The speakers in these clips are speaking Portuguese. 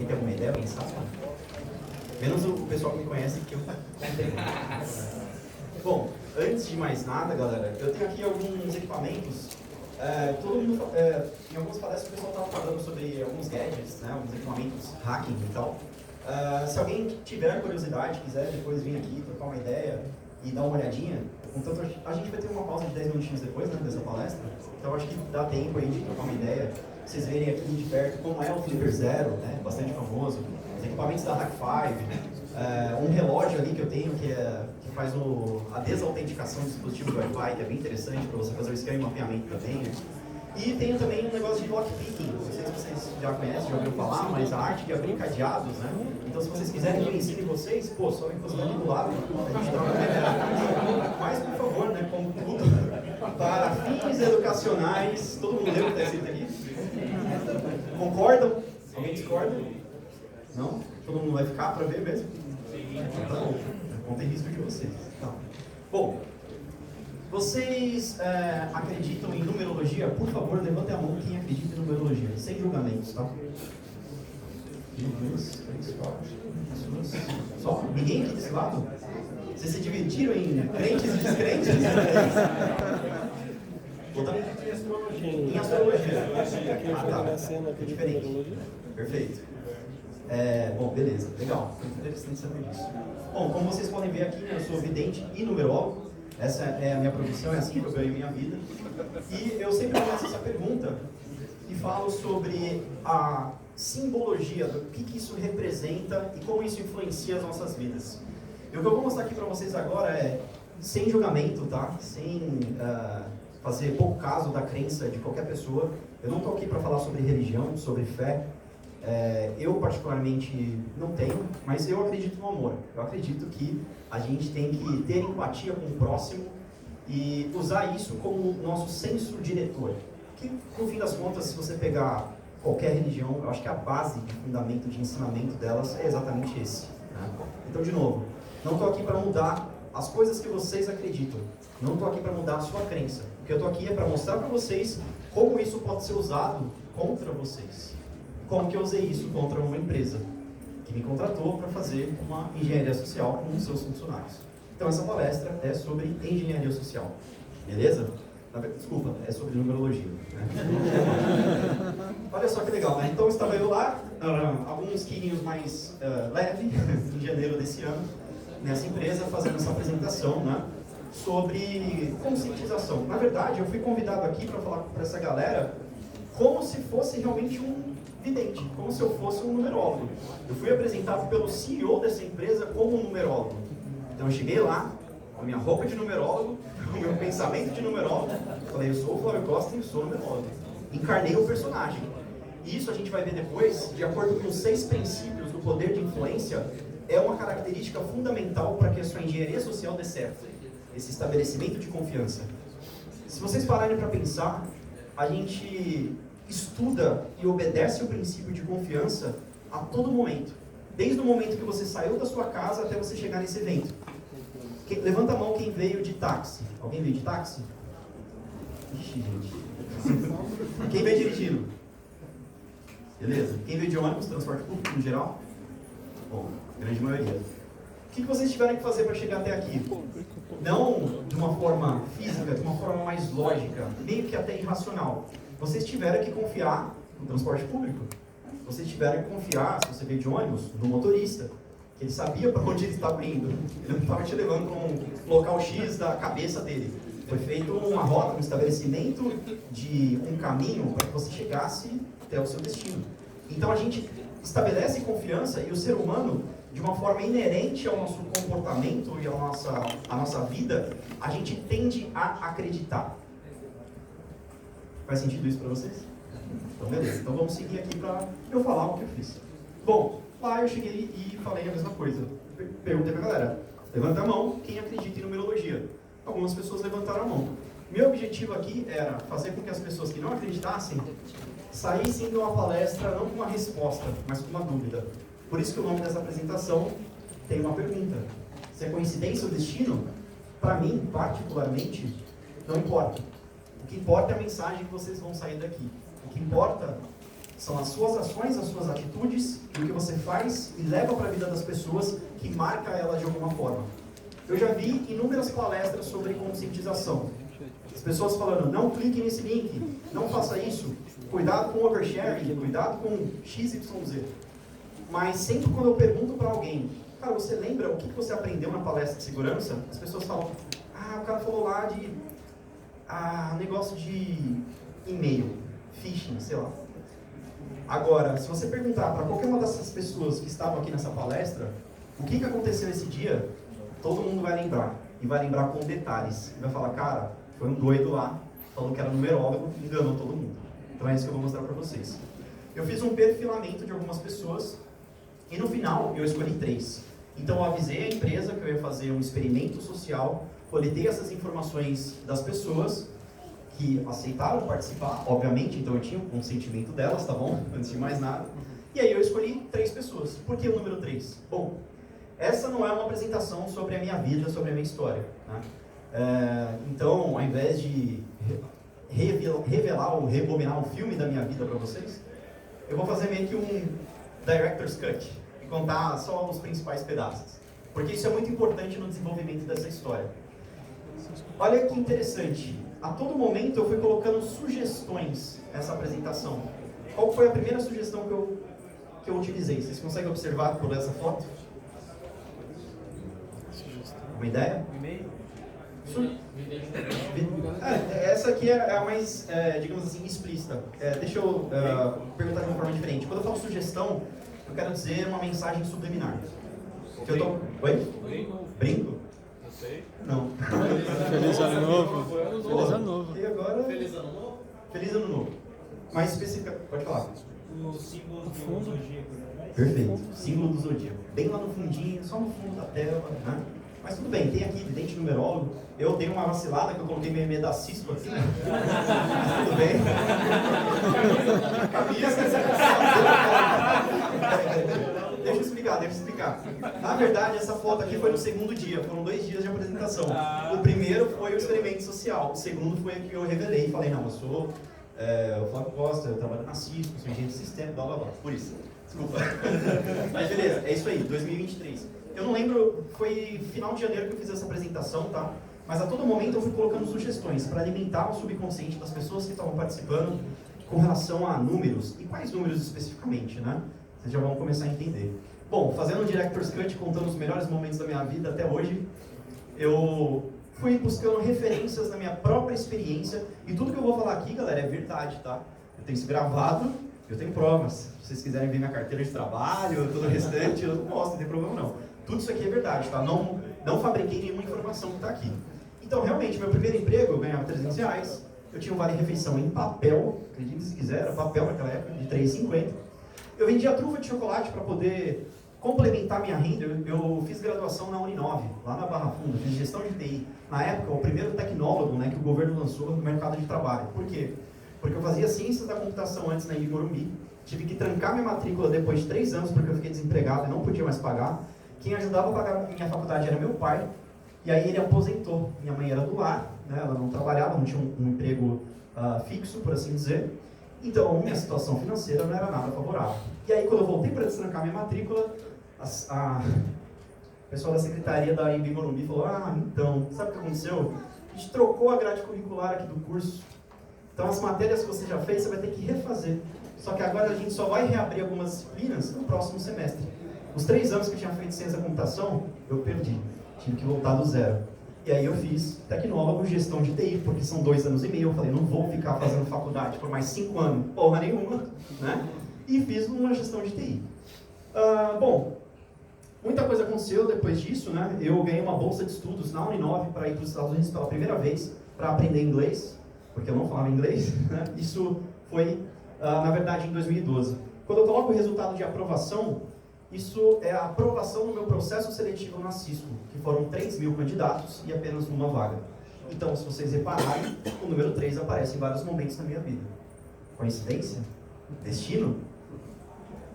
Alguém tem alguma ideia? Pensar? Menos o pessoal que me conhece, que eu tenho. Bom, antes de mais nada, galera, eu tenho aqui alguns equipamentos. Todo mundo, em algumas palestras o pessoal estava falando sobre alguns gadgets, né, alguns equipamentos hacking e tal. Se alguém tiver curiosidade, quiser depois vir aqui, trocar uma ideia e dar uma olhadinha, contanto, a gente vai ter uma pausa de 10 minutinhos depois, né, dessa palestra, então acho que dá tempo aí de trocar uma ideia, vocês verem aqui de perto como é o Flipper Zero, né, bastante famoso, os equipamentos da Hack5, um relógio ali que eu tenho que faz a desautenticação do dispositivo do Wi-Fi, que é bem interessante para você fazer o esquema e mapeamento também, né? E tenho também um negócio de lockpicking, não sei se vocês já conhecem, já ouviram falar, mas a arte de abrir cadeados, né? Então se vocês quiserem que eu ensine vocês, pô, só encostar ali do lado, a gente dá uma ideia. Mas por favor, né, como tudo, para fins educacionais, todo mundo leu o que está escrito aqui? Concordam? Alguém discorda? Não? Todo mundo vai ficar para ver mesmo? Então tá bom, não tem risco de vocês. Tá. Bom, vocês acreditam em numerologia? Por favor, levantem a mão quem acredita em numerologia, sem julgamentos, tá? 1, 2, 3, 4, pessoas. Só? Ninguém aqui desse lado? Vocês se dividiram em crentes e descrentes? Em astrologia. Ah, tá. Diferente. Perfeito. Bom, beleza. Legal. Foi interessante saber disso. Bom, como vocês podem ver aqui, eu sou vidente e numerólogo. Essa é a minha profissão, é assim que eu ganho minha vida. E eu sempre faço essa pergunta e falo sobre a simbologia, do que isso representa e como isso influencia as nossas vidas. E o que eu vou mostrar aqui para vocês agora é, sem julgamento, tá? Sem fazer pouco caso da crença de qualquer pessoa. Eu não estou aqui para falar sobre religião, sobre fé. Eu particularmente não tenho, mas eu acredito no amor. Eu acredito que a gente tem que ter empatia com o próximo e usar isso como nosso senso diretor. Que, no fim das contas, se você pegar qualquer religião, eu acho que a base de fundamento, de ensinamento delas é exatamente esse, né? Então, de novo, não estou aqui para mudar as coisas que vocês acreditam. Não estou aqui para mudar a sua crença. O que eu estou aqui é para mostrar para vocês como isso pode ser usado contra vocês. Como que eu usei isso contra uma empresa que me contratou para fazer uma engenharia social com os seus funcionários. Então essa palestra é sobre engenharia social, beleza? Desculpa, é sobre numerologia, né? Olha só que legal, né? Então estava eu lá, alguns quilinhos mais leve, em janeiro desse ano, nessa empresa, fazendo essa apresentação, né, sobre conscientização. Na verdade, eu fui convidado aqui para falar para essa galera como se fosse realmente um vidente, como se eu fosse um numerólogo. Eu fui apresentado pelo CEO dessa empresa como um numerólogo. Então eu cheguei lá, com a minha roupa de numerólogo, com o meu pensamento de numerólogo, falei, eu sou o Flávio Costa e eu sou numerólogo. Encarnei o personagem. E isso a gente vai ver depois, de acordo com os 6 princípios do poder de influência, é uma característica fundamental para que a sua engenharia social dê certo. Esse estabelecimento de confiança. Se vocês pararem para pensar, a gente estuda e obedece o princípio de confiança a todo momento. Desde o momento que você saiu da sua casa até você chegar nesse evento. Levanta a mão quem veio de táxi. Alguém veio de táxi? Ixi, gente. Quem veio dirigindo? Beleza. Quem veio de ônibus, transporte público no geral? Bom, grande maioria. O que vocês tiveram que fazer para chegar até aqui? Não de uma forma física, de uma forma mais lógica, meio que até irracional. Vocês tiveram que confiar no transporte público. Vocês tiveram que confiar, se você veio de ônibus, no motorista. Que ele sabia para onde ele estava indo. Ele não estava te levando para um local X da cabeça dele. Foi feito uma rota, um estabelecimento de um caminho para que você chegasse até o seu destino. Então a gente estabelece confiança e o ser humano, de uma forma inerente ao nosso comportamento e à nossa vida, a gente tende a acreditar. Faz sentido isso para vocês? Então beleza, então vamos seguir aqui para eu falar o que eu fiz. Bom, lá eu cheguei e falei a mesma coisa. Perguntei para a galera, levanta a mão quem acredita em numerologia. Algumas pessoas levantaram a mão. Meu objetivo aqui era fazer com que as pessoas que não acreditassem saíssem de uma palestra não com uma resposta, mas com uma dúvida. Por isso que o nome dessa apresentação tem uma pergunta. Se é coincidência ou destino, para mim, particularmente, não importa. O que importa é a mensagem que vocês vão sair daqui. O que importa São as suas ações, as suas atitudes, o que você faz e leva para a vida das pessoas que marca ela de alguma forma. Eu já vi inúmeras palestras sobre conscientização. As pessoas falando, não clique nesse link, não faça isso, cuidado com oversharing, cuidado com XYZ. Mas sempre quando eu pergunto para alguém, cara, você lembra o que você aprendeu na palestra de segurança? As pessoas falam, o cara falou lá de negócio de e-mail, phishing, sei lá. Agora, se você perguntar para qualquer uma dessas pessoas que estavam aqui nessa palestra, o que aconteceu esse dia, todo mundo vai lembrar. E vai lembrar com detalhes. E vai falar, cara, foi um doido lá, falou que era numerólogo e enganou todo mundo. Então é isso que eu vou mostrar para vocês. Eu fiz um perfilamento de algumas pessoas e no final eu escolhi 3. Então eu avisei a empresa que eu ia fazer um experimento social, coletei essas informações das pessoas que aceitaram participar, obviamente, então eu tinha o consentimento delas, tá bom? Antes de mais nada. E aí eu escolhi 3 pessoas. Por que o número 3? Bom, essa não é uma apresentação sobre a minha vida, sobre a minha história. Né? Então, ao invés de revelar ou rebobinar um filme da minha vida para vocês, eu vou fazer meio que um director's cut e contar só os principais pedaços. Porque isso é muito importante no desenvolvimento dessa história. Olha que interessante. A todo momento eu fui colocando sugestões nessa apresentação. Qual foi a primeira sugestão que eu utilizei? Vocês conseguem observar por essa foto? Uma ideia? Essa aqui é a mais, digamos assim, explícita. Deixa eu perguntar de uma forma diferente. Quando eu falo sugestão, eu quero dizer uma mensagem subliminar. Oi? Brinco? Não. Feliz ano novo. Feliz ano novo. E agora? Feliz ano novo. Feliz ano novo. Mais específica, pode falar. O símbolo do zodíaco. Perfeito. Símbolo do zodíaco. Bem lá no fundinho, só no fundo da tela, né? Mas tudo bem, tem aqui vidente numerólogo. Eu dei uma vacilada que eu coloquei meu e-mail da Cisco aqui. Mas tudo bem. Deixa eu explicar. Na verdade, essa foto aqui foi no segundo dia. Foram 2 dias de apresentação. O primeiro foi o experimento social. O segundo foi o que eu revelei. Falei, não, eu sou o Flávio Costa, eu trabalho na Cisco, sou engenheiro de sistema, blá blá blá. Por isso. Desculpa. Mas beleza, é isso aí, 2023. Eu não lembro, foi final de janeiro que eu fiz essa apresentação, tá? Mas a todo momento eu fui colocando sugestões para alimentar o subconsciente das pessoas que estavam participando com relação a números. E quais números especificamente, né? Vocês já vão começar a entender. Bom, fazendo um Director's Cut, contando os melhores momentos da minha vida até hoje, eu fui buscando referências na minha própria experiência. E tudo que eu vou falar aqui, galera, é verdade, tá? Eu tenho isso gravado, eu tenho provas. Se vocês quiserem ver minha carteira de trabalho, todo o restante, eu não posso, não tem problema não. Tudo isso aqui é verdade, tá? Não fabriquei nenhuma informação que está aqui. Então, realmente, meu primeiro emprego, eu ganhava R$300. Eu tinha um vale-refeição em papel, acredite se quiser, era papel naquela época, de R$3,50. Eu vendia trufa de chocolate para poder complementar minha renda. Eu fiz graduação na Uninove, lá na Barra Funda, fiz gestão de TI. Na época, o primeiro tecnólogo, né, que o governo lançou no mercado de trabalho. Por quê? Porque eu fazia ciências da computação antes na Morumbi. Tive que trancar minha matrícula depois de 3 anos, porque eu fiquei desempregado e não podia mais pagar. Quem ajudava a pagar a minha faculdade era meu pai, e aí ele aposentou. Minha mãe era do lar, né? Ela não trabalhava, não tinha um emprego fixo, por assim dizer. Então, minha situação financeira não era nada favorável. E aí, quando eu voltei para destrancar minha matrícula, o pessoal da secretaria da IB Morumbi falou, então, sabe o que aconteceu? A gente trocou a grade curricular aqui do curso, então as matérias que você já fez, você vai ter que refazer. Só que agora a gente só vai reabrir algumas disciplinas no próximo semestre. Os 3 anos que eu tinha feito ciência da computação, eu perdi. Tive que voltar do zero. E aí eu fiz tecnólogo, gestão de TI, porque são 2 anos e meio. Eu falei, não vou ficar fazendo faculdade por mais 5 anos, porra nenhuma, né? E fiz uma gestão de TI. Bom, muita coisa aconteceu depois disso, né? Eu ganhei uma bolsa de estudos na Uninove para ir para os Estados Unidos pela primeira vez, para aprender inglês, porque eu não falava inglês, né? Isso foi, na verdade, em 2012. Quando eu coloco o resultado de aprovação, isso é a aprovação no meu processo seletivo na Cisco, que foram 3.000 candidatos e apenas uma vaga. Então, se vocês repararem, o número 3 aparece em vários momentos da minha vida. Coincidência? Destino?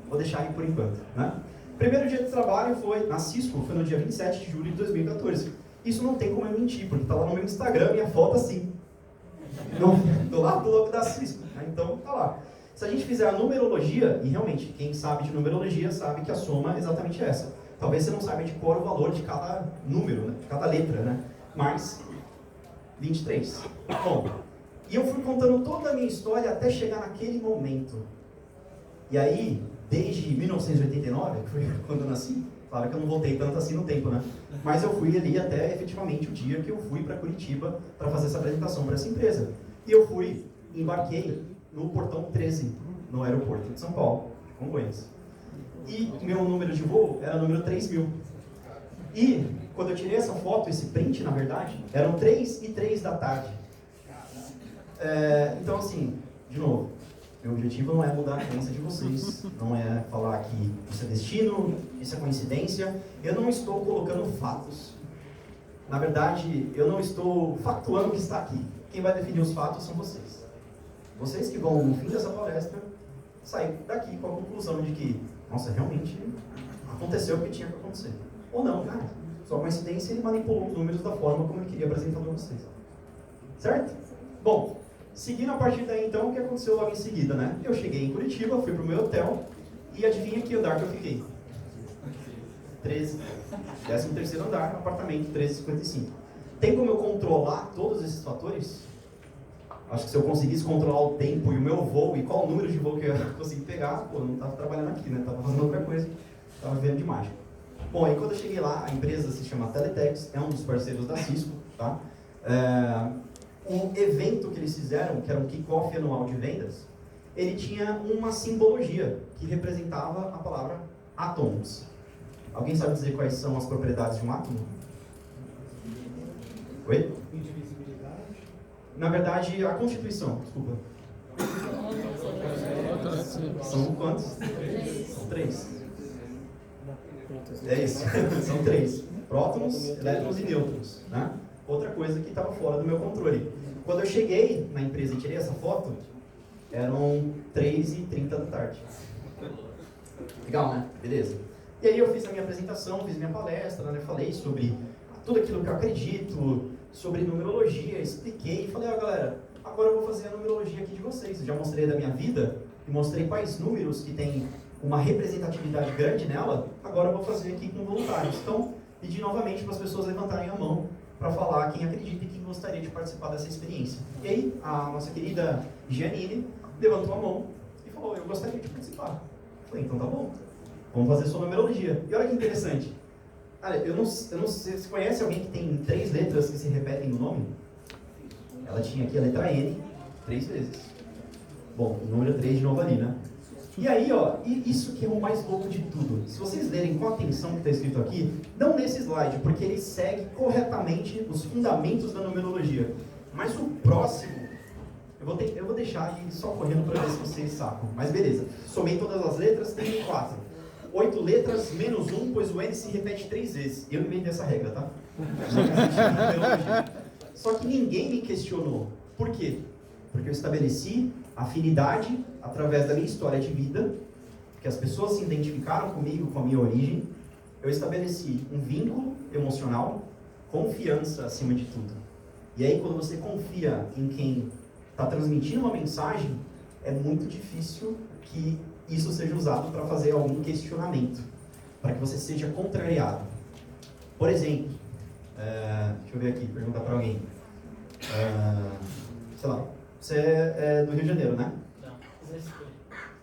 Vou deixar aí por enquanto, né? Primeiro dia de trabalho foi na Cisco, foi no dia 27 de julho de 2014. Isso não tem como eu mentir, porque está lá no meu Instagram, minha foto assim. Do lado do logo da Cisco, né? Então, tá lá. Se a gente fizer a numerologia, e realmente, quem sabe de numerologia sabe que a soma é exatamente essa. Talvez você não saiba de cor o valor de cada número, né? De cada letra, né? Mas, 23. Bom, e eu fui contando toda a minha história até chegar naquele momento. E aí, desde 1989, que foi quando eu nasci, claro que eu não voltei tanto assim no tempo, né? Mas eu fui ali até efetivamente o dia que eu fui para Curitiba para fazer essa apresentação para essa empresa. E eu embarquei no portão 13, no aeroporto de São Paulo, Congonhas. E meu número de voo era número 3000. E quando eu tirei essa foto, esse print na verdade, eram 3h03 da tarde. Então assim, de novo, meu objetivo não é mudar a crença de vocês, não é falar que isso é destino, isso é coincidência. Eu não estou colocando fatos. Na verdade, eu não estou factuando o que está aqui. Quem vai definir os fatos são vocês. Vocês que vão, no fim dessa palestra, sair daqui com a conclusão de que, nossa, realmente aconteceu o que tinha que acontecer. Ou não, cara. Só coincidência, ele manipulou os números da forma como ele queria apresentar para vocês. Certo? Bom, seguindo a partir daí, então, o que aconteceu logo em seguida, né? Eu cheguei em Curitiba, fui pro meu hotel, e adivinha que andar que eu fiquei? 13º andar, apartamento 1355. Tem como eu controlar todos esses fatores? Acho que se eu conseguisse controlar o tempo e o meu voo, e qual o número de voo que eu ia conseguir pegar, pô, eu não estava trabalhando aqui, né? Estava fazendo outra coisa, estava vivendo de mágica. Bom, aí quando eu cheguei lá, a empresa se chama Teletex, é um dos parceiros da Cisco, tá? Um evento que eles fizeram, que era um kick-off anual de vendas, ele tinha uma simbologia que representava a palavra átomos. Alguém sabe dizer quais são as propriedades de um átomo? Oi? Indivisibilidade. Na verdade, a Constituição, desculpa. São quantos? São 3. É isso, são 3. Prótons, elétrons e nêutrons, né? Outra coisa que estava fora do meu controle. Quando eu cheguei na empresa e tirei essa foto, eram 3h30 da tarde. Legal, né? Beleza. E aí eu fiz a minha apresentação, fiz minha palestra, né? Falei sobre tudo aquilo que eu acredito, sobre numerologia, expliquei e falei, galera, agora eu vou fazer a numerologia aqui de vocês. Eu já mostrei da minha vida e mostrei quais números que tem uma representatividade grande nela, agora eu vou fazer aqui com voluntários. Então, pedi novamente para as pessoas levantarem a mão para falar quem acredita e quem gostaria de participar dessa experiência. E aí, a nossa querida Gianine levantou a mão e falou, eu gostaria de participar. Eu falei, então tá bom, vamos fazer sua numerologia. E olha que interessante, cara, eu não sei, você conhece alguém que tem 3 letras que se repetem no nome? Ela tinha aqui a letra N 3 vezes. Bom, o número 3 de novo ali, né? E aí, e isso que é o mais louco de tudo. Se vocês lerem com atenção o que está escrito aqui, não nesse slide, porque ele segue corretamente os fundamentos da numerologia. Mas o próximo, eu vou deixar aqui só correndo para ver se vocês sacam. Mas beleza, somei todas as letras, tem 4. 8 letras menos 1, pois o N se repete 3 vezes. Eu inventei essa regra, tá? Só que ninguém me questionou. Por quê? Porque eu estabeleci afinidade através da minha história de vida, que as pessoas se identificaram comigo, com a minha origem. Eu estabeleci um vínculo emocional, confiança acima de tudo. E aí, quando você confia em quem está transmitindo uma mensagem, é muito difícil que isso seja usado para fazer algum questionamento, para que você seja contrariado. Por exemplo, deixa eu ver aqui, perguntar para alguém. Sei lá, você é do Rio de Janeiro, né? Não,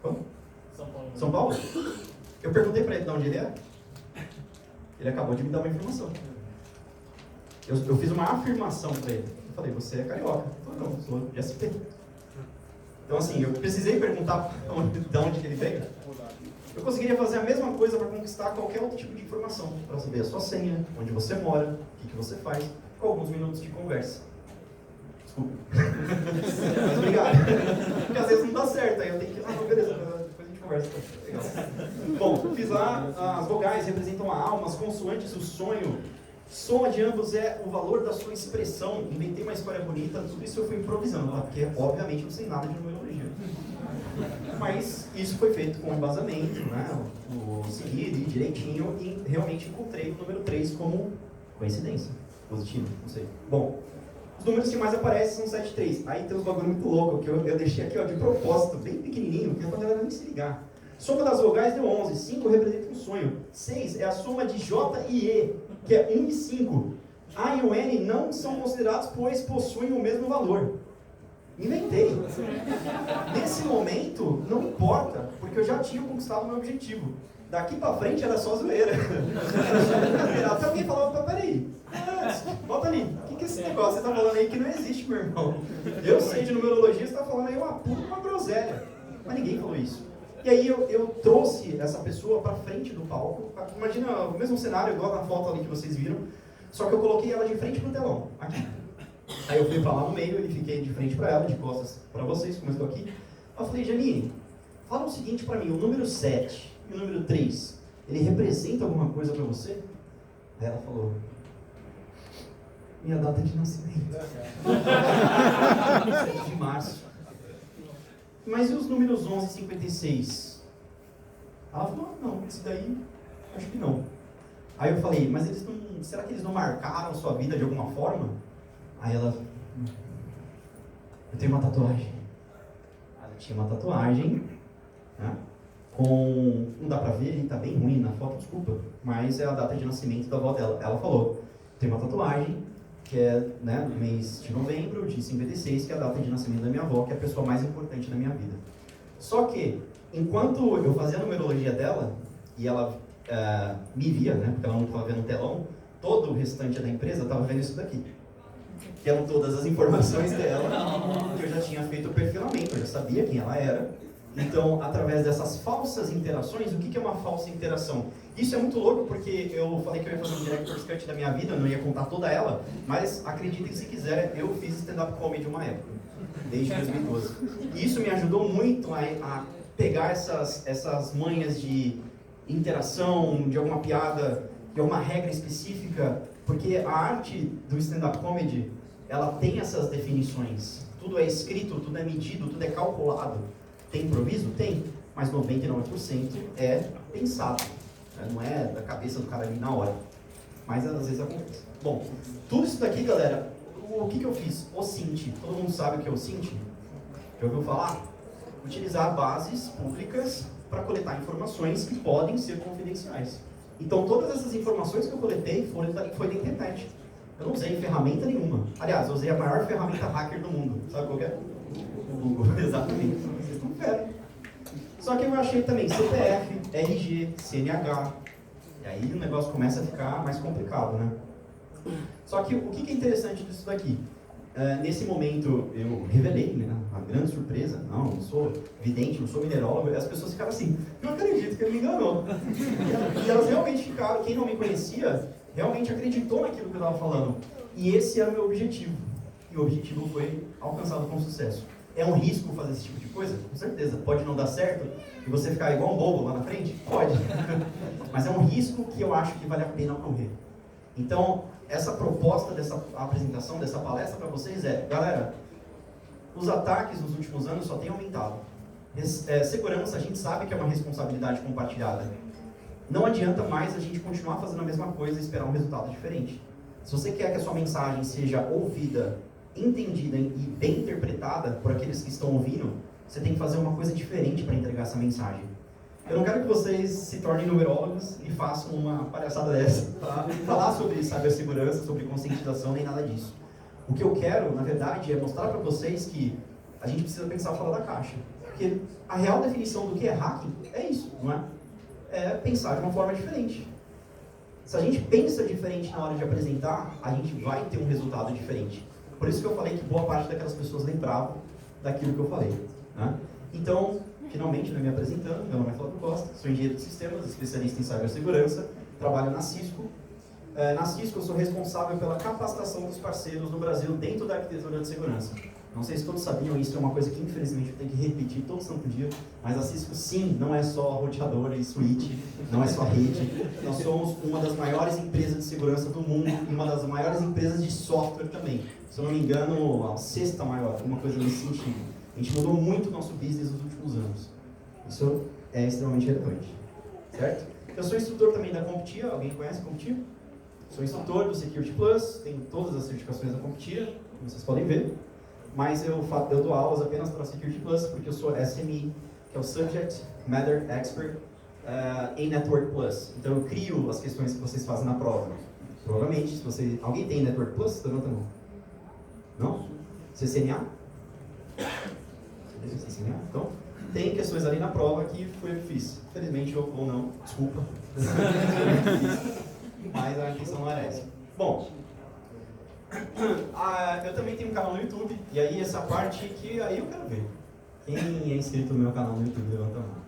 Quando? São Paulo. São Paulo? Eu perguntei para ele de onde ele é. Ele acabou de me dar uma informação. Eu fiz uma afirmação para ele. Eu falei, você é carioca. Ele falou, não, sou de SP. Então assim, eu precisei perguntar de onde que ele veio. Eu conseguiria fazer a mesma coisa para conquistar qualquer outro tipo de informação. Para saber a sua senha, onde você mora, o que você faz, com alguns minutos de conversa. Desculpa. Mas obrigado. Porque às vezes não dá certo, aí eu tenho que... não, beleza, depois a gente conversa. Legal. Bom, fiz lá, as vogais representam a alma, as consoantes o sonho. Soma de ambos é o valor da sua expressão. Inventei uma história bonita, tudo isso eu fui improvisando, tá? Porque obviamente não sei nada de numerologia. Mas isso foi feito com embasamento, né? O seguir direitinho e realmente encontrei o número 3 como coincidência. Positivo, não sei. Bom, Os números que mais aparecem são 7 e 3. Aí tem uns bagulho muito louco, que eu deixei aqui ó, de propósito, bem pequenininho, que é pra galera nem se ligar. Soma das vogais deu 11, 5 representa um sonho. 6 é a soma de J e E, que é 1 e 5. A e o N não são considerados, pois possuem o mesmo valor. Inventei. Nesse momento, não importa, porque eu já tinha conquistado o meu objetivo. Daqui pra frente era só zoeira. Até alguém falava, peraí, volta ali, o que é esse negócio? Você tá falando aí que não existe, meu irmão. Eu sei de numerologia, você tá falando aí uma groselha. Mas ninguém falou isso. E aí eu trouxe essa pessoa pra frente do palco. Imagina o mesmo cenário, igual na foto ali que vocês viram, só que eu coloquei ela de frente pro telão, aqui. Aí eu fui pra lá no meio e fiquei de frente pra ela, de costas pra vocês, como eu estou aqui. Eu falei, Janine, fala o seguinte pra mim, o número 7 e o número 3, ele representa alguma coisa pra você? Aí ela falou, minha data de nascimento. 7 de março. Mas e os números 11 e 56? Ela falou, não, isso daí, acho que não. Aí eu falei, mas eles não, será que eles não marcaram sua vida de alguma forma? Aí ela, eu tenho uma tatuagem. Ela tinha uma tatuagem, né, com, não dá pra ver, ele tá bem ruim na foto, desculpa, mas é a data de nascimento da avó dela. Ela falou, tem uma tatuagem, que é, né, no mês de novembro de 56, que é a data de nascimento da minha avó, que é a pessoa mais importante da minha vida. Só que, enquanto eu fazia a numerologia dela, e ela me via, né, porque ela não estava vendo o telão, todo o restante da empresa estava vendo isso daqui. Que eram todas as informações dela, que eu já tinha feito o perfilamento, eu já sabia quem ela era. Então, através dessas falsas interações, o que é uma falsa interação? Isso é muito louco, porque eu falei que eu ia fazer um director's cut da minha vida, não ia contar toda ela, mas acreditem se quiser, eu fiz stand-up comedy uma época, desde 2012. E isso me ajudou muito a pegar essas manhas de interação, de alguma piada, de alguma regra específica, porque a arte do stand-up comedy, ela tem essas definições. Tudo é escrito, tudo é medido, tudo é calculado. Tem improviso? Tem, mas 99% é pensado. Não é da cabeça do cara ali na hora. Mas às vezes acontece. Bom, tudo isso daqui, galera, o que eu fiz? O Cint. Todo mundo sabe o que é o Cint? Já ouviu falar? Utilizar bases públicas para coletar informações que podem ser confidenciais. Então, todas essas informações que eu coletei foi da internet. Eu não usei ferramenta nenhuma. Aliás, eu usei a maior ferramenta hacker do mundo. Sabe qual que é? O Google, exatamente. Vocês estão fera. Só que eu achei também CPF, RG, CNH. E aí o negócio começa a ficar mais complicado, né? Só que o que é interessante disso daqui? Nesse momento eu revelei, né, uma grande surpresa, não sou vidente, não sou minerólogo, e as pessoas ficaram assim, não acredito que ele me enganou. E elas realmente ficaram, quem não me conhecia, realmente acreditou naquilo que eu estava falando. E esse era o meu objetivo. E o objetivo foi alcançado com sucesso. É um risco fazer esse tipo de coisa? Com certeza. Pode não dar certo e você ficar igual um bobo lá na frente? Pode. Mas é um risco que eu acho que vale a pena correr. Então, essa proposta dessa apresentação, dessa palestra para vocês é, galera, os ataques nos últimos anos só têm aumentado. Segurança, a gente sabe que é uma responsabilidade compartilhada. Não adianta mais a gente continuar fazendo a mesma coisa e esperar um resultado diferente. Se você quer que a sua mensagem seja ouvida, entendida e bem interpretada por aqueles que estão ouvindo, você tem que fazer uma coisa diferente para entregar essa mensagem. Eu não quero que vocês se tornem numerólogos e façam uma palhaçada dessa, tá? Falar sobre cibersegurança, sobre conscientização, nem nada disso. O que eu quero, na verdade, é mostrar para vocês que a gente precisa pensar fora da caixa. Porque a real definição do que é hacking é isso, não é? É pensar de uma forma diferente. Se a gente pensa diferente na hora de apresentar, a gente vai ter um resultado diferente. Por isso que eu falei que boa parte daquelas pessoas lembravam daquilo que eu falei, né? Então, finalmente, me apresentando, meu nome é Flávio Costa, sou engenheiro de sistemas, especialista em cibersegurança, trabalho na Cisco. Na Cisco eu sou responsável pela capacitação dos parceiros no Brasil dentro da arquitetura de segurança. Não sei se todos sabiam, isso é uma coisa que infelizmente eu tenho que repetir todo santo dia, mas a Cisco sim, não é só roteador e switch, não é só rede. Nós somos uma das maiores empresas de segurança do mundo e uma das maiores empresas de software também. Se eu não me engano, a sexta maior, alguma coisa nesse sentido. A gente mudou muito o nosso business nos últimos anos. Isso é extremamente relevante, certo? Eu sou instrutor também da CompTIA, alguém conhece a CompTIA? Sou instrutor do Security Plus, tenho todas as certificações da CompTIA, como vocês podem ver, mas eu dou aulas apenas para Security Plus porque eu sou SME, que é o Subject Matter Expert em Network Plus. Então eu crio as questões que vocês fazem na prova. Provavelmente, se alguém tem Network Plus, levanta a mão. Não? CCNA? CCNA? Então, tem questões ali na prova que foi eu que fiz. Infelizmente ou não, desculpa. Mas a intenção não era essa. Bom, eu também tenho um canal no YouTube, e aí essa parte que aí eu quero ver. Quem é inscrito no meu canal no YouTube, levanta a mão.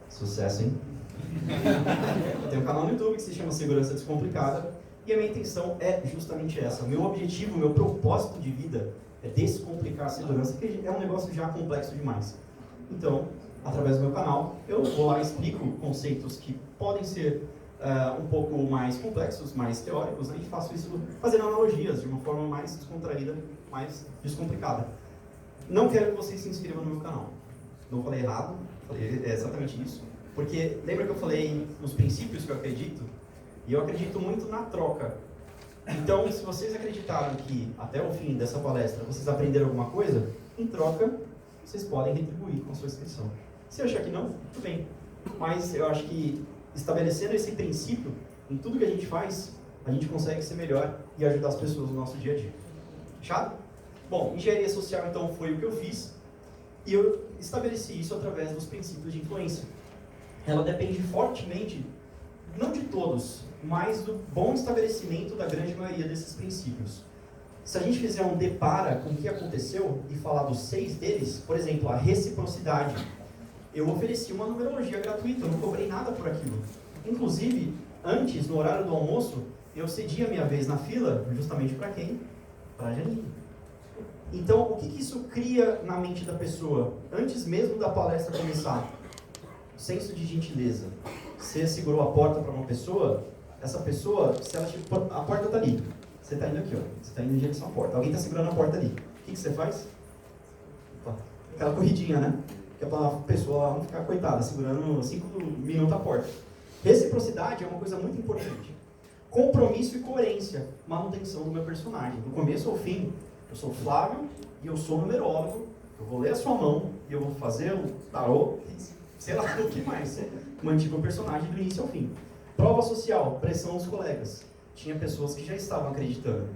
Sucesso, hein? Eu tenho um canal no YouTube que se chama Segurança Descomplicada, e a minha intenção é justamente essa. O meu objetivo, o meu propósito de vida é descomplicar a segurança, porque é um negócio já complexo demais. Então, através do meu canal, eu vou lá e explico conceitos que podem ser um pouco mais complexos, mais teóricos, né? E faço isso fazendo analogias de uma forma mais descontraída, mais descomplicada. Não quero que vocês se inscrevam no meu canal. Não falei errado, falei exatamente isso. Porque lembra que eu falei nos princípios que eu acredito? E eu acredito muito na troca. Então, se vocês acreditaram que até o fim dessa palestra vocês aprenderam alguma coisa, em troca, vocês podem retribuir com a sua inscrição. Se achar que não, tudo bem. Mas eu acho que estabelecendo esse princípio em tudo que a gente faz, a gente consegue ser melhor e ajudar as pessoas no nosso dia a dia. Fechado? Bom, engenharia social então foi o que eu fiz e eu estabeleci isso através dos princípios de influência. Ela depende fortemente, não de todos, mas do bom estabelecimento da grande maioria desses princípios. Se a gente fizer um depara com o que aconteceu e falar dos 6 deles, por exemplo, a reciprocidade. Eu ofereci uma numerologia gratuita, eu não cobrei nada por aquilo. Inclusive, antes, no horário do almoço, eu cedi a minha vez na fila, justamente para quem? Para a Janine. Então, o que isso cria na mente da pessoa? Antes mesmo da palestra começar, senso de gentileza. Você segurou a porta para uma pessoa, essa pessoa, se ela a porta está ali, você está indo aqui, ó, você está indo em direção à porta, alguém está segurando a porta ali. O que você faz? Aquela corridinha, né? Que é para a pessoa não ficar coitada, segurando 5 minutos a porta. Reciprocidade é uma coisa muito importante. Compromisso e coerência, manutenção do meu personagem. Do começo ao fim, eu sou Flávio e eu sou numerólogo, eu vou ler a sua mão e eu vou fazer o tarô, sei lá o que mais. Mantive o personagem do início ao fim. Prova social, pressão dos colegas. Tinha pessoas que já estavam acreditando.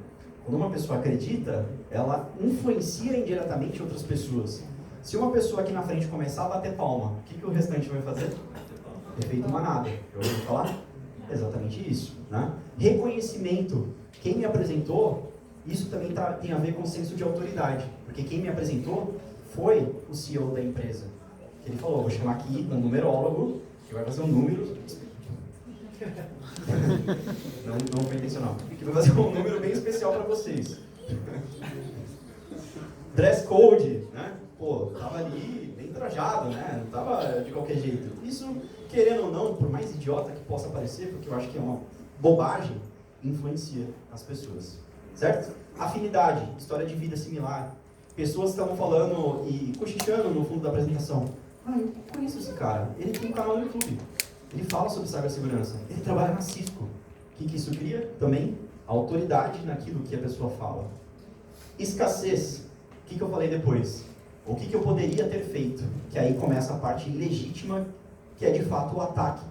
Quando uma pessoa acredita, ela influencia indiretamente outras pessoas. Se uma pessoa aqui na frente começar a bater palma, o que o restante vai fazer? Efeito manada. Eu ouvi falar? Exatamente isso. Né? Reconhecimento. Quem me apresentou, isso também tem a ver com o senso de autoridade. Porque quem me apresentou foi o CEO da empresa. Ele falou, vou chamar aqui um numerólogo, que vai fazer um número... não foi intencional. Que vai fazer um número bem especial para vocês. Dress code, né? Pô, tava ali bem trajado, né? Não tava de qualquer jeito. Isso, querendo ou não, por mais idiota que possa parecer, porque eu acho que é uma bobagem, influencia as pessoas. Certo? Afinidade, história de vida similar. Pessoas estavam falando e cochichando no fundo da apresentação. Ah, eu conheço esse cara. Ele tem um canal no YouTube. Ele fala sobre cibersegurança. Ele trabalha na Cisco. O que isso cria? Também autoridade naquilo que a pessoa fala. Escassez. O que eu falei depois? O que eu poderia ter feito? Que aí começa a parte ilegítima, que é de fato o ataque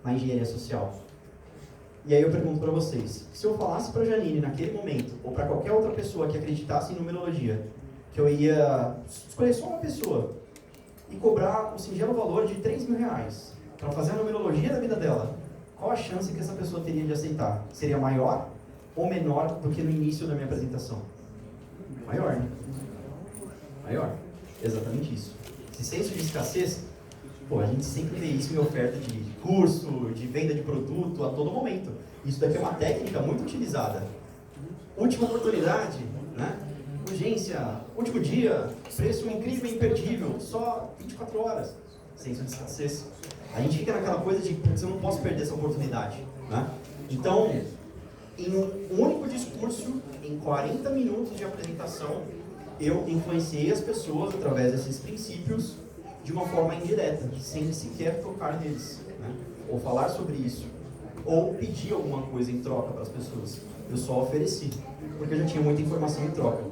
na engenharia social. E aí eu pergunto para vocês, se eu falasse para a Janine naquele momento, ou para qualquer outra pessoa que acreditasse em numerologia, que eu ia escolher só uma pessoa e cobrar o singelo valor de R$3.000 para fazer a numerologia da vida dela, qual a chance que essa pessoa teria de aceitar? Seria maior ou menor do que no início da minha apresentação? Maior, né? Maior. Exatamente isso. Esse senso de escassez, pô, a gente sempre vê isso em oferta de curso, de venda de produto, a todo momento. Isso daqui é uma técnica muito utilizada. Última oportunidade, né? Urgência, último dia, preço incrível e imperdível, só 24 horas. Senso de escassez. A gente fica naquela coisa de, putz, eu não posso perder essa oportunidade, né? Então, em um único discurso, em 40 minutos de apresentação, eu influenciei as pessoas através desses princípios de uma forma indireta, sem sequer tocar neles, né? Ou falar sobre isso, ou pedir alguma coisa em troca para as pessoas. Eu só ofereci, porque eu já tinha muita informação em troca.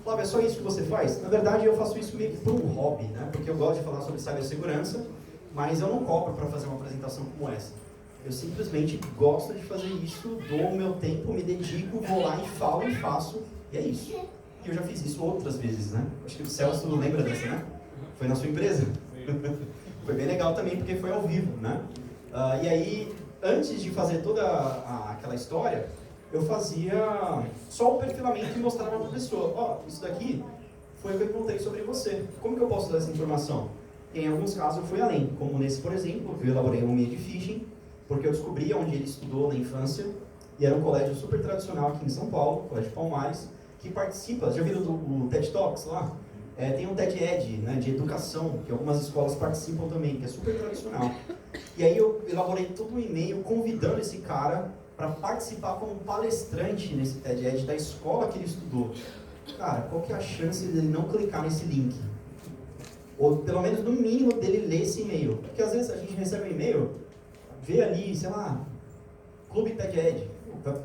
Flávio, é só isso que você faz? Na verdade, eu faço isso meio que por um hobby, né? Porque eu gosto de falar sobre cibersegurança, mas eu não cobro para fazer uma apresentação como essa. Eu simplesmente gosto de fazer isso, dou o meu tempo, me dedico, vou lá e falo e faço, e é isso. E eu já fiz isso outras vezes, né? Acho que o Celso lembra dessa, né? Foi na sua empresa. Foi bem legal também, porque foi ao vivo, né? E aí, antes de fazer toda aquela história, eu fazia só o perfilamento e mostrava para a pessoa, ó, isso daqui foi o que eu contei sobre você. Como que eu posso dar essa informação? Em alguns casos eu fui além, como nesse, por exemplo, eu elaborei um meio de phishing, porque eu descobri onde ele estudou na infância, e era um colégio super tradicional aqui em São Paulo, Colégio Palmares, que participa, já viram o TED Talks lá? Tem um TED Ed, né, de educação, que algumas escolas participam também, que é super tradicional. E aí eu elaborei todo um e-mail convidando esse cara para participar como palestrante nesse TED Ed da escola que ele estudou. Cara, qual que é a chance dele não clicar nesse link? Ou pelo menos no mínimo dele ler esse e-mail? Porque às vezes a gente recebe um e-mail, vê ali, sei lá, Clube TED Ed,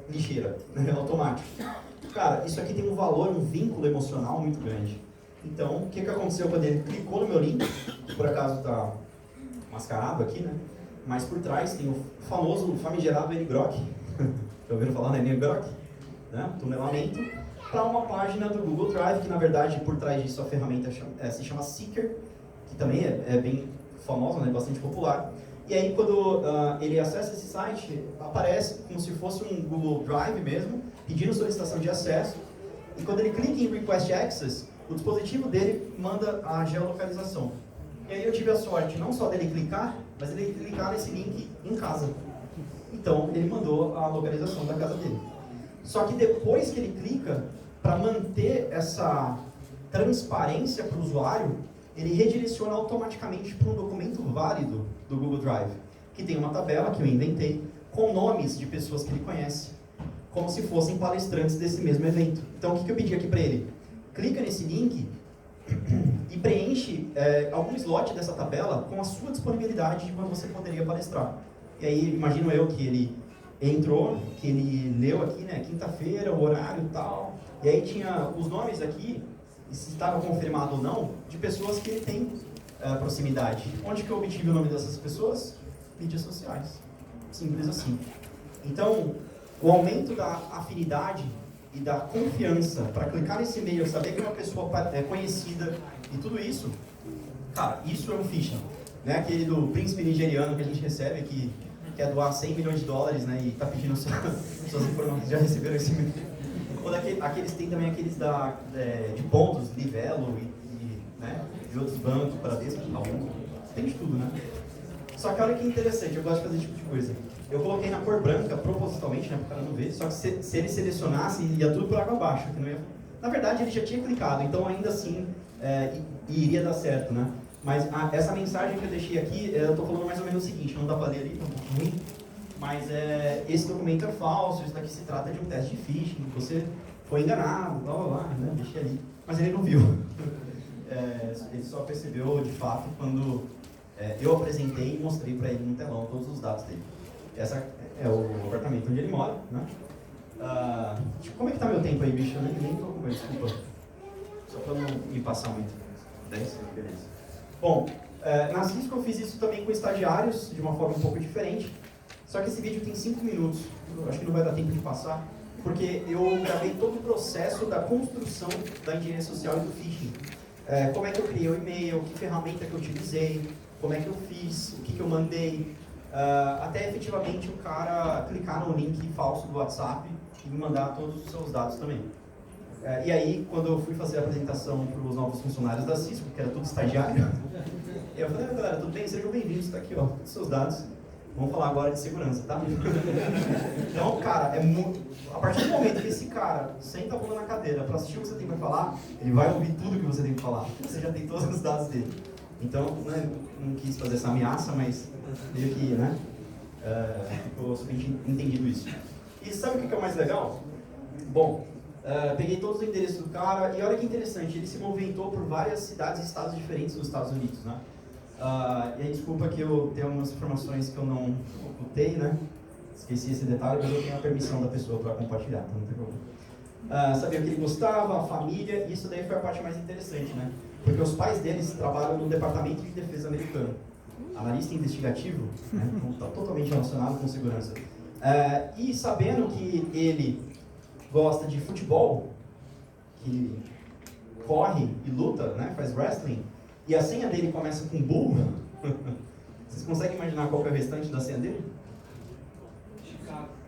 lixeira, né, automático. Cara, isso aqui tem um valor, um vínculo emocional muito grande. Então, o que aconteceu quando ele clicou no meu link? Que por acaso está mascarado aqui, né? Mas por trás tem o famoso, famigerado NGROK. Já ouviram falar na NGROK? Né? Tunelamento. Para uma página do Google Drive, que na verdade por trás disso a ferramenta se chama Seeker, que também é bem famosa, né? Bastante popular. E aí quando ele acessa esse site, aparece como se fosse um Google Drive mesmo, pedindo solicitação de acesso. E quando ele clica em Request Access, o dispositivo dele manda a geolocalização. E aí eu tive a sorte não só dele clicar, mas ele clicar nesse link em casa. Então ele mandou a localização da casa dele. Só que depois que ele clica, para manter essa transparência para o usuário, ele redireciona automaticamente para um documento válido do Google Drive, que tem uma tabela que eu inventei, com nomes de pessoas que ele conhece, como se fossem palestrantes desse mesmo evento. Então o que eu pedi aqui para ele? Clica nesse link e preenche algum slot dessa tabela com a sua disponibilidade de quando você poderia palestrar. E aí, imagino eu que ele entrou, que ele leu aqui, né, quinta-feira, o horário e tal, e aí tinha os nomes aqui, e se estava confirmado ou não, de pessoas que ele tem proximidade. Onde que eu obtive o nome dessas pessoas? Mídias sociais. Simples assim. Então, o aumento da afinidade e da confiança para clicar nesse e-mail, saber que uma pessoa é conhecida e tudo isso, cara, isso é um phishing. Né? Aquele do príncipe nigeriano que a gente recebe, que quer doar 100 milhões de dólares, né, e está pedindo suas informações, já receberam esse e-mail. Ou aqueles, tem também aqueles de pontos, Livelo né, de outros bancos, Bradesco, tem de tudo, né? Só que olha que interessante, eu gosto de fazer esse tipo de coisa. Eu coloquei na cor branca, propositalmente, né, para o cara não ver, só que se ele selecionasse, ia tudo por água abaixo. Que não ia... Na verdade, ele já tinha clicado, então ainda assim iria dar certo, né? Mas essa mensagem que eu deixei aqui, eu estou falando mais ou menos o seguinte, não dá para ler ali, está um pouco ruim, mas esse documento é falso, isso daqui se trata de um teste de phishing, você foi enganado, blá blá blá, né? Deixei ali. Mas ele não viu. Ele só percebeu, de fato, quando eu apresentei e mostrei para ele no telão todos os dados dele. Esse é o apartamento onde ele mora, né? Como é que tá meu tempo aí, bicho? Eu nem estou com desculpa. Só para não me passar muito. 10? Beleza. Bom, na Cisco eu fiz isso também com estagiários, de uma forma um pouco diferente. Só que esse vídeo tem 5 minutos. Eu acho que não vai dar tempo de passar. Porque eu gravei todo o processo da construção da engenharia social e do phishing. Como é que eu criei o e-mail, que ferramenta que eu utilizei, como é que eu fiz, o que eu mandei, até efetivamente o cara clicar no link falso do WhatsApp e me mandar todos os seus dados também. E aí, quando eu fui fazer a apresentação para os novos funcionários da Cisco, que era tudo estagiário, eu falei, galera, tudo bem? Sejam bem-vindos, está aqui, ó, todos os seus dados. Vamos falar agora de segurança, tá? Então, cara, a partir do momento que esse cara senta a bunda na cadeira para assistir o que você tem para falar, ele vai ouvir tudo que você tem para falar. Você já tem todos os dados dele. Então, né, não quis fazer essa ameaça, mas meio que, né, ficou subentendido isso. E sabe o que é o mais legal? Bom, peguei todos os endereços do cara e olha que interessante, ele se movimentou por várias cidades e estados diferentes nos Estados Unidos, né? E aí, desculpa que eu tenho algumas informações que eu não ocultei, né? Esqueci esse detalhe, mas eu tenho a permissão da pessoa para compartilhar, então não tem problema. Sabia o que ele gostava, a família, e isso daí foi a parte mais interessante, né? Porque os pais deles trabalham no Departamento de Defesa americano. Analista investigativo, né? Então, tá totalmente relacionado com segurança. E sabendo que ele gosta de futebol, que corre e luta, né? Faz wrestling, e a senha dele começa com bull, vocês conseguem imaginar qual que é o restante da senha dele?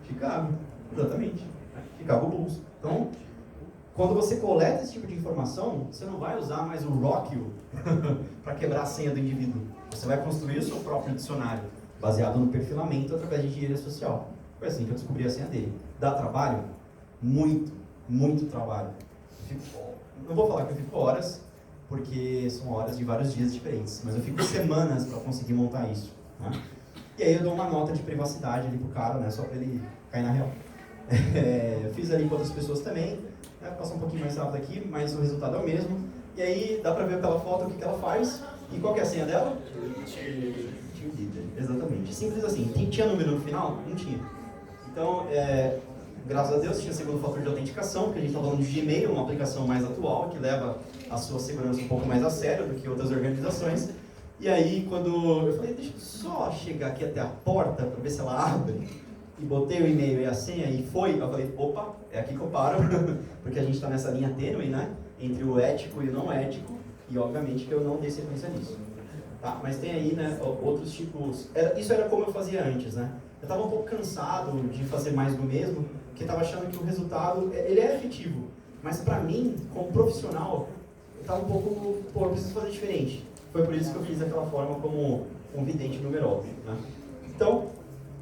Chicago, exatamente. Chicago Bulls. Então, quando você coleta esse tipo de informação, você não vai usar mais o Rockio para quebrar a senha do indivíduo. Você vai construir o seu próprio dicionário, baseado no perfilamento através de engenharia social. Foi assim que eu descobri a senha dele. Dá trabalho? Muito, muito trabalho. Não vou falar que eu fico horas, porque são horas de vários dias diferentes, mas eu fico semanas para conseguir montar isso. Né? E aí eu dou uma nota de privacidade ali pro cara, né, só para ele cair na real. Eu fiz ali com outras pessoas também, né, passar um pouquinho mais rápido aqui, mas o resultado é o mesmo. E aí dá pra ver pela foto o que ela faz. E qual que é a senha dela? Cheerleader, exatamente. Simples assim. Tinha número no final? Não tinha. Então, graças a Deus, tinha segundo fator de autenticação, porque a gente está falando de Gmail, uma aplicação mais atual, que leva a sua segurança um pouco mais a sério do que outras organizações. E aí, quando eu falei, deixa eu só chegar aqui até a porta para ver se ela abre, e botei o e-mail e a senha e foi, eu falei, opa, é aqui que eu paro, porque a gente está nessa linha tênue, né, entre o ético e o não ético, e obviamente que eu não dei sequência nisso. Tá? Mas tem aí, né, outros tipos, isso era como eu fazia antes, né, eu estava um pouco cansado de fazer mais do mesmo, porque estava achando que o resultado, ele é efetivo, mas para mim, como profissional, eu estava um pouco, eu preciso fazer diferente. Foi por isso que eu fiz daquela forma como um vidente numerólogo, né? Então,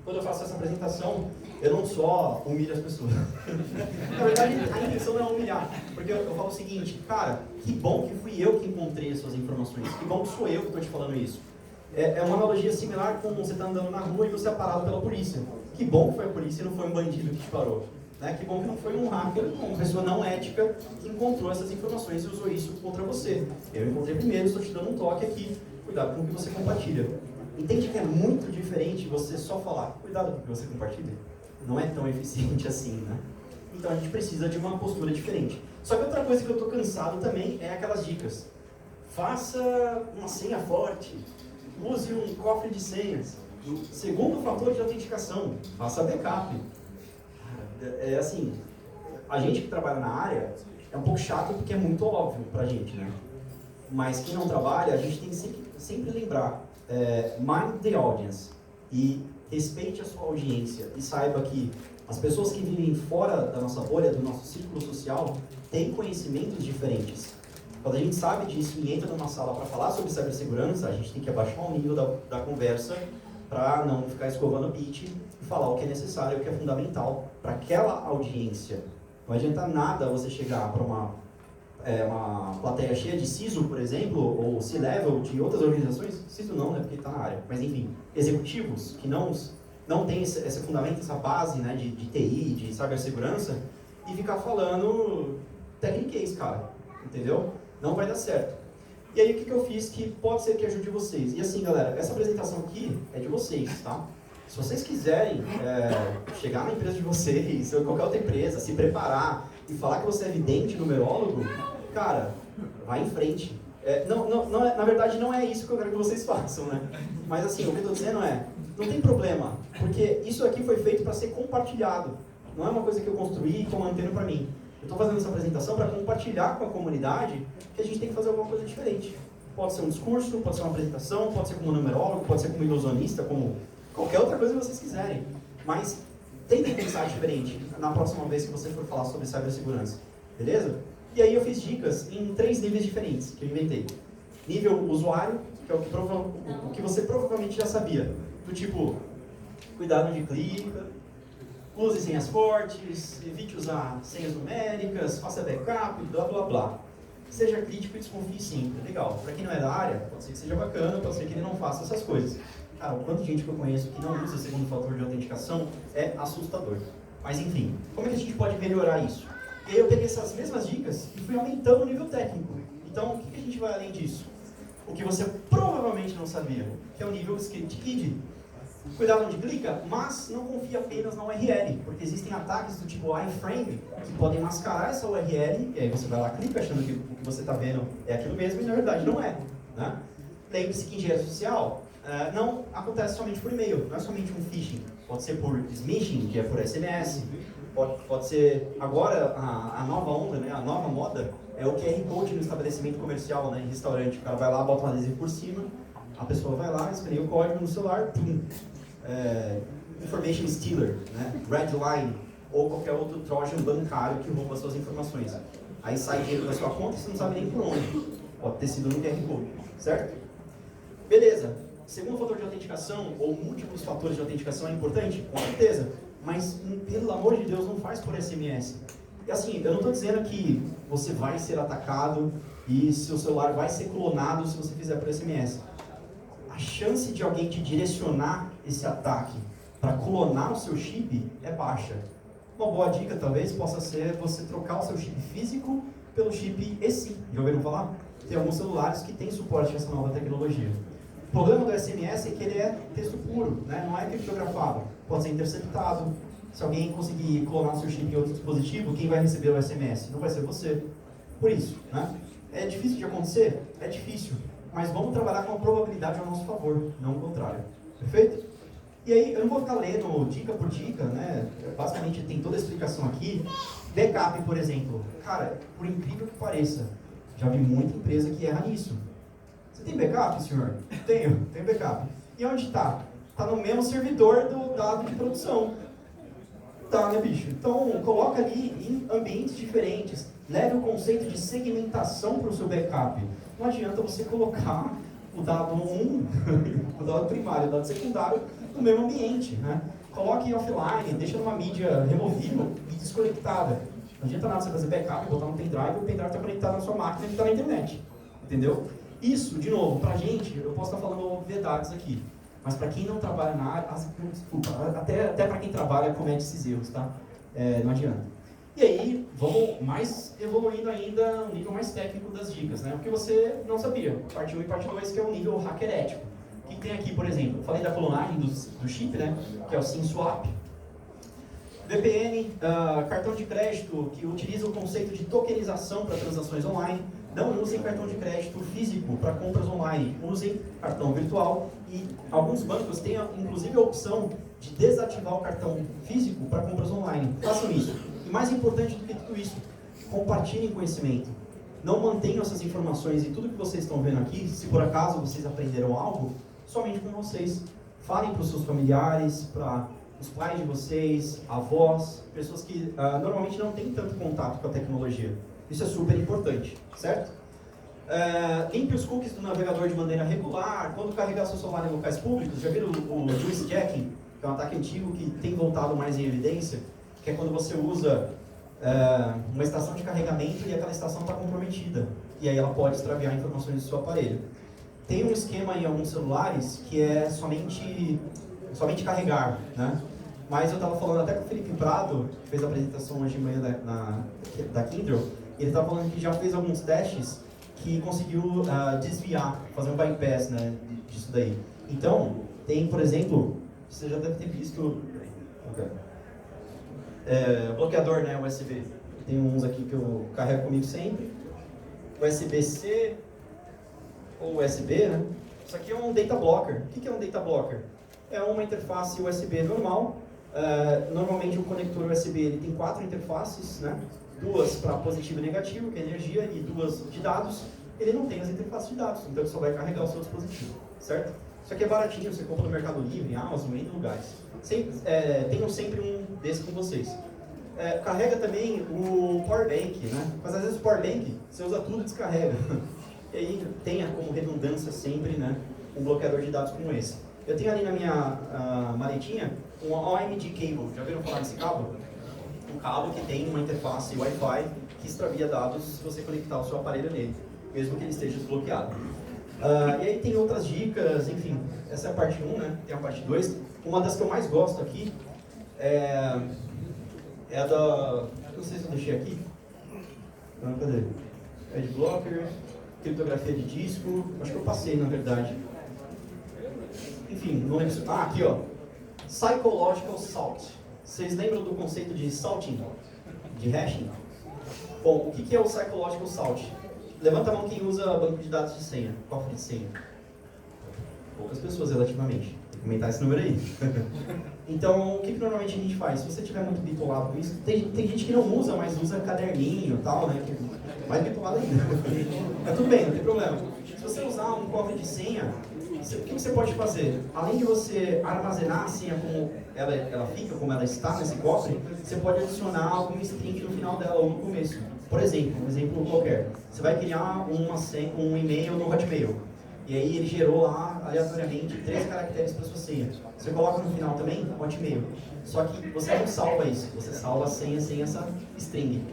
quando eu faço essa apresentação, eu não só humilho as pessoas. Na verdade, a intenção não é humilhar, porque eu falo o seguinte, cara, que bom que fui eu que encontrei as suas informações, que bom que sou eu que estou te falando isso. É uma analogia similar com você está andando na rua e você é parado pela polícia. Que bom que foi a polícia e não foi um bandido que te parou. Né? Que bom que não foi um hacker, uma pessoa não ética que encontrou essas informações e usou isso contra você. Eu encontrei primeiro, estou te dando um toque aqui, cuidado com o que você compartilha. Entende que é muito diferente você só falar, cuidado com o que você compartilha? Não é tão eficiente assim, né? Então a gente precisa de uma postura diferente. Só que outra coisa que eu estou cansado também é aquelas dicas. Faça uma senha forte, use um cofre de senhas. Segundo fator de autenticação, faça backup. É assim, a gente que trabalha na área é um pouco chato porque é muito óbvio pra gente, né? Mas quem não trabalha, a gente tem que sempre lembrar, mind the audience, e respeite a sua audiência, e saiba que as pessoas que vivem fora da nossa bolha, do nosso círculo social, têm conhecimentos diferentes. Quando a gente sabe disso e entra numa sala para falar sobre cibersegurança, a gente tem que abaixar o nível da conversa para não ficar escovando o pitch e falar o que é necessário, o que é fundamental para aquela audiência. Não adianta nada você chegar para uma plateia cheia de CISO, por exemplo, ou C-Level de outras organizações, CISO não, né, porque está na área, mas enfim, executivos que não têm esse fundamento, essa base, né, de TI, de cibersegurança, e ficar falando techniquez, cara, entendeu? Não vai dar certo. E aí o que eu fiz que pode ser que ajude vocês? E assim, galera, essa apresentação aqui é de vocês, tá? Se vocês quiserem chegar na empresa de vocês, ou qualquer outra empresa, se preparar e falar que você é vidente, numerólogo, cara, vai em frente. Na verdade, não é isso que eu quero que vocês façam, né? Mas assim, o que eu estou dizendo não tem problema, porque isso aqui foi feito para ser compartilhado. Não é uma coisa que eu construí e estou mantendo para mim. Eu estou fazendo essa apresentação para compartilhar com a comunidade que a gente tem que fazer alguma coisa diferente. Pode ser um discurso, pode ser uma apresentação, pode ser como numerólogo, pode ser como ilusionista, como qualquer outra coisa que vocês quiserem. Mas tentem pensar diferente na próxima vez que você for falar sobre cibersegurança. Beleza? E aí eu fiz dicas em 3 níveis diferentes que eu inventei. Nível usuário, que é o que você provavelmente já sabia. Do tipo, cuidado onde clica, use senhas fortes, evite usar senhas numéricas, faça backup, blá blá blá. Seja crítico e desconfie sempre. Legal. Para quem não é da área, pode ser que seja bacana, pode ser que ele não faça essas coisas. Cara, o quanto de gente que eu conheço que não usa o segundo fator de autenticação é assustador. Mas enfim, como é que a gente pode melhorar isso? E aí eu peguei essas mesmas dicas e fui aumentando o nível técnico. Então, o que a gente vai além disso? O que você provavelmente não sabia, que é o nível Script Kid. Cuidado onde clica, mas não confie apenas na URL, porque existem ataques do tipo iframe que podem mascarar essa URL, e aí você vai lá, clica achando que o que você está vendo é aquilo mesmo, e na verdade não é. Né? Lembre-se que engenharia social não acontece somente por e-mail, não é somente um phishing, pode ser por smishing, que é por SMS, pode ser, agora a nova onda, né, a nova moda, é o QR Code no estabelecimento comercial, né, em restaurante, o cara vai lá, bota um adesivo por cima, a pessoa vai lá, escaneia o código no celular, pum, information stealer, né? Redline, ou qualquer outro trojan bancário que rouba suas informações. Aí sai dinheiro da sua conta e você não sabe nem por onde. Pode ter sido no QR Code, certo? Beleza. Segundo fator de autenticação, ou múltiplos fatores de autenticação é importante? Com certeza. Mas, pelo amor de Deus, não faz por SMS. E assim, eu não estou dizendo que você vai ser atacado e seu celular vai ser clonado se você fizer por SMS. A chance de alguém te direcionar esse ataque para clonar o seu chip é baixa. Uma boa dica talvez possa ser você trocar o seu chip físico pelo chip eSIM. Já ouviram falar? Tem alguns celulares que têm suporte a essa nova tecnologia. O problema do SMS é que ele é texto puro, né? Não é criptografado. Pode ser interceptado. Se alguém conseguir clonar o seu chip em outro dispositivo, quem vai receber o SMS? Não vai ser você. Por isso, né? É difícil de acontecer? É difícil. Mas vamos trabalhar com a probabilidade ao nosso favor, não o contrário. Perfeito? E aí, eu não vou ficar lendo dica por dica, né? Basicamente tem toda a explicação aqui. Backup, por exemplo. Cara, por incrível que pareça, já vi muita empresa que erra nisso. Você tem backup, senhor? Tenho backup. E onde está? Está no mesmo servidor do dado de produção. Tá, né, bicho? Então, coloca ali em ambientes diferentes. Leve o conceito de segmentação para o seu backup. Não adianta você colocar o dado 1, o dado primário, o dado secundário, no mesmo ambiente, né? Coloque offline, deixa numa mídia removível e desconectada. Não adianta nada você fazer backup, botar no pendrive, o pendrive está conectado na sua máquina e está na internet. Entendeu? Isso, de novo, pra gente, eu posso estar falando obviedades aqui, mas para quem não trabalha na área, desculpa, até para quem trabalha comete esses erros, tá? Não adianta. E aí, vamos mais evoluindo ainda um nível mais técnico das dicas, né? O que você não sabia, parte 1 e parte 2, que é o nível hacker ético. O que tem aqui, por exemplo? Eu falei da clonagem do chip, né? Que é o SIM swap. VPN, cartão de crédito, que utiliza o conceito de tokenização para transações online. Não usem cartão de crédito físico para compras online, usem cartão virtual. E alguns bancos têm, inclusive, a opção de desativar o cartão físico para compras online. Façam isso. E mais importante do que tudo isso, compartilhem conhecimento. Não mantenham essas informações e tudo que vocês estão vendo aqui, se por acaso vocês aprenderam algo, somente com vocês. Falem para os seus familiares, para os pais de vocês, avós, pessoas que normalmente não têm tanto contato com a tecnologia. Isso é super importante, certo? Limpe os cookies do navegador de maneira regular. Quando carregar seu celular em locais públicos, já viram o juice jacking, que é um ataque antigo que tem voltado mais em evidência, que é quando você usa uma estação de carregamento e aquela estação está comprometida. E aí ela pode extraviar informações do seu aparelho. Tem um esquema em alguns celulares que é somente carregar, né? Mas eu estava falando até com o Felipe Prado, que fez a apresentação hoje de manhã da Kindle, e ele estava falando que já fez alguns testes que conseguiu desviar, fazer um bypass, né, disso daí. Então, tem, por exemplo, você já deve ter visto bloqueador, né, USB. Tem uns aqui que eu carrego comigo sempre. USB-C ou USB, né? Isso aqui é um data blocker. O que é um data blocker? É uma interface USB normal. Normalmente o conector USB ele tem 4 interfaces, né? 2 para positivo e negativo, que é energia, e 2 de dados. Ele não tem as interfaces de dados, então ele só vai carregar o seu dispositivo, certo? Isso aqui é baratinho, você compra no Mercado Livre, Amazon, em lugares. Tenham sempre um desse com vocês. Carrega também o Power Bank, né? Mas às vezes o Power Bank, você usa tudo e descarrega. E aí tenha como redundância sempre, né, um bloqueador de dados como esse. Eu tenho ali na minha maletinha um OMG Cable. Já viram falar desse cabo? Um cabo que tem uma interface Wi-Fi que extravia dados se você conectar o seu aparelho nele, mesmo que ele esteja desbloqueado. E aí tem outras dicas, enfim, essa é a parte 1, né? Tem a parte 2. Uma das que eu mais gosto aqui é a da... Não sei se eu deixei aqui. Cadê? Adblocker, criptografia de disco. Acho que eu passei, na verdade. Enfim, não lembro se... aqui, ó. Psychological Salt. Vocês lembram do conceito de salting? De hashing? Bom, o que é o Psychological Salt? Levanta a mão quem usa banco de dados de senha, cofre de senha. Poucas pessoas, relativamente. Tem que comentar esse número aí. Então, o que normalmente a gente faz? Se você tiver muito bitolado com isso, tem gente que não usa, mas usa caderninho e tal, né? Mais bitolado ainda. Mas tudo bem, não tem problema. Se você usar um cofre de senha, o que você pode fazer? Além de você armazenar a senha como ela fica, como ela está nesse cofre, você pode adicionar algum string no final dela ou no começo. Por exemplo, um exemplo qualquer. Você vai criar um e-mail no Hotmail. E aí ele gerou lá, aleatoriamente, 3 caracteres para sua senha. Você coloca no final também, Hotmail. Só que você não salva isso, você salva a senha sem essa string.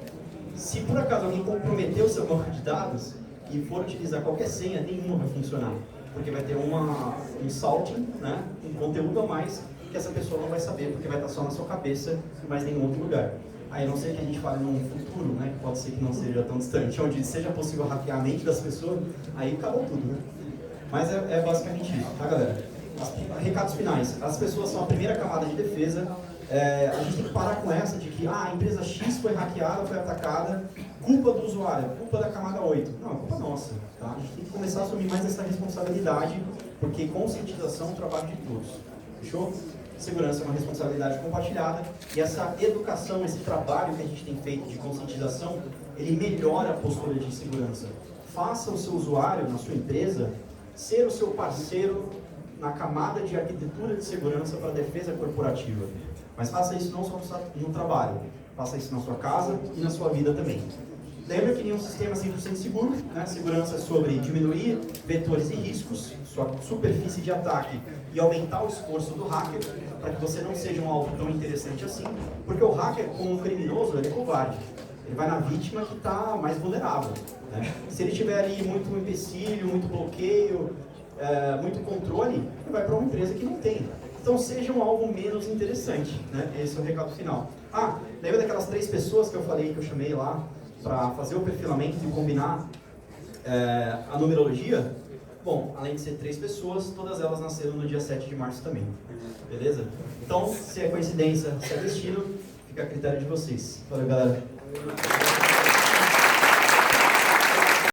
Se por acaso alguém comprometer o seu banco de dados e for utilizar qualquer senha, nenhuma vai funcionar. Porque vai ter um salting, né, um conteúdo a mais que essa pessoa não vai saber, porque vai estar só na sua cabeça e mais nenhum outro lugar. Aí, a não ser que a gente fale num futuro, né, que pode ser que não seja tão distante, onde seja possível hackear a mente das pessoas, aí acabou tudo, né? Mas é basicamente isso, tá, galera? Recados finais. As pessoas são a primeira camada de defesa. A gente tem que parar com essa de que a empresa X foi hackeada, foi atacada, culpa do usuário, culpa da camada 8. Não, culpa nossa, tá? A gente tem que começar a assumir mais essa responsabilidade, porque conscientização é um trabalho de todos. Fechou? Segurança é uma responsabilidade compartilhada, e essa educação, esse trabalho que a gente tem feito de conscientização, ele melhora a postura de segurança. Faça o seu usuário, na sua empresa, ser o seu parceiro na camada de arquitetura de segurança para a defesa corporativa. Mas faça isso não só no trabalho, faça isso na sua casa e na sua vida também. Lembra que nenhum sistema é 100% seguro, né? Segurança é sobre diminuir vetores e riscos, sua superfície de ataque e aumentar o esforço do hacker para que você não seja um alvo tão interessante assim, porque o hacker, como um criminoso, ele é covarde. Ele vai na vítima que está mais vulnerável, né? Se ele tiver ali muito empecilho, muito bloqueio, muito controle, ele vai para uma empresa que não tem. Então seja um alvo menos interessante, né? Esse é o recado final. Lembra daquelas 3 pessoas que eu falei, que eu chamei lá para fazer o perfilamento e combinar a numerologia? Bom, além de ser 3 pessoas, todas elas nasceram no dia 7 de março também. Beleza? Então, se é coincidência, se é destino, fica a critério de vocês. Valeu, galera.